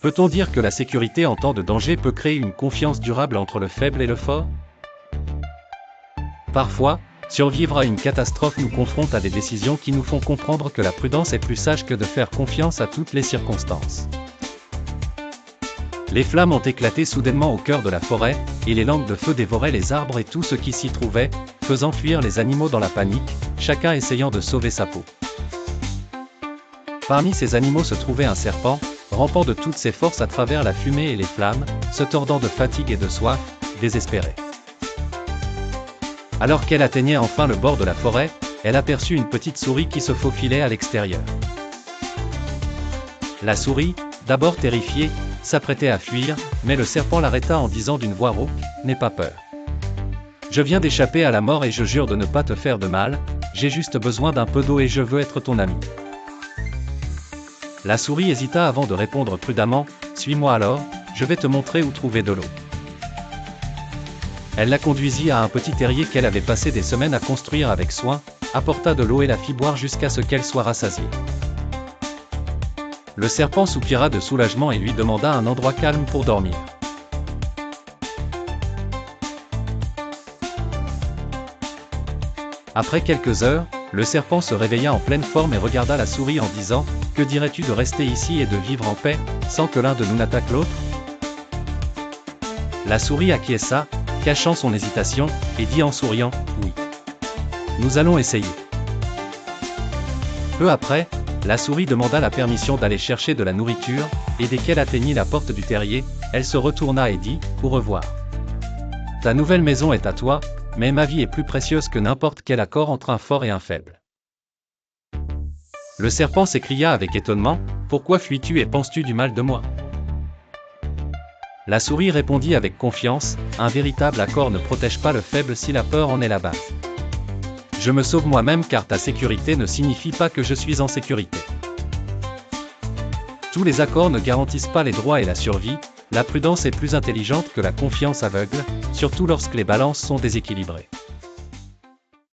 Peut-on dire que la sécurité en temps de danger peut créer une confiance durable entre le faible et le fort? Parfois, survivre à une catastrophe nous confronte à des décisions qui nous font comprendre que la prudence est plus sage que de faire confiance à toutes les circonstances. Les flammes ont éclaté soudainement au cœur de la forêt, et les langues de feu dévoraient les arbres et tout ce qui s'y trouvait, faisant fuir les animaux dans la panique, chacun essayant de sauver sa peau. Parmi ces animaux se trouvait un serpent, rampant de toutes ses forces à travers la fumée et les flammes, se tordant de fatigue et de soif, désespéré. Alors qu'elle atteignait enfin le bord de la forêt, elle aperçut une petite souris qui se faufilait à l'extérieur. La souris, d'abord terrifiée, s'apprêtait à fuir, mais le serpent l'arrêta en disant d'une voix rauque, « N'aie pas peur. Je viens d'échapper à la mort et je jure de ne pas te faire de mal, j'ai juste besoin d'un peu d'eau et je veux être ton ami. » La souris hésita avant de répondre prudemment, « Suis-moi alors, je vais te montrer où trouver de l'eau. » Elle la conduisit à un petit terrier qu'elle avait passé des semaines à construire avec soin, apporta de l'eau et la fit boire jusqu'à ce qu'elle soit rassasiée. Le serpent soupira de soulagement et lui demanda un endroit calme pour dormir. Après quelques heures, le serpent se réveilla en pleine forme et regarda la souris en disant, « Que dirais-tu de rester ici et de vivre en paix, sans que l'un de nous n'attaque l'autre ?» La souris acquiesça, cachant son hésitation, et dit en souriant, « Oui. Nous allons essayer. » Peu après, la souris demanda la permission d'aller chercher de la nourriture, et dès qu'elle atteignit la porte du terrier, elle se retourna et dit, « Au revoir. Ta nouvelle maison est à toi, mais ma vie est plus précieuse que n'importe quel accord entre un fort et un faible. » Le serpent s'écria avec étonnement, « Pourquoi fuis-tu et penses-tu du mal de moi ?» La souris répondit avec confiance, « Un véritable accord ne protège pas le faible si la peur en est la base. Je me sauve moi-même car ta sécurité ne signifie pas que je suis en sécurité. Tous les accords ne garantissent pas les droits et la survie, la prudence est plus intelligente que la confiance aveugle, surtout lorsque les balances sont déséquilibrées. »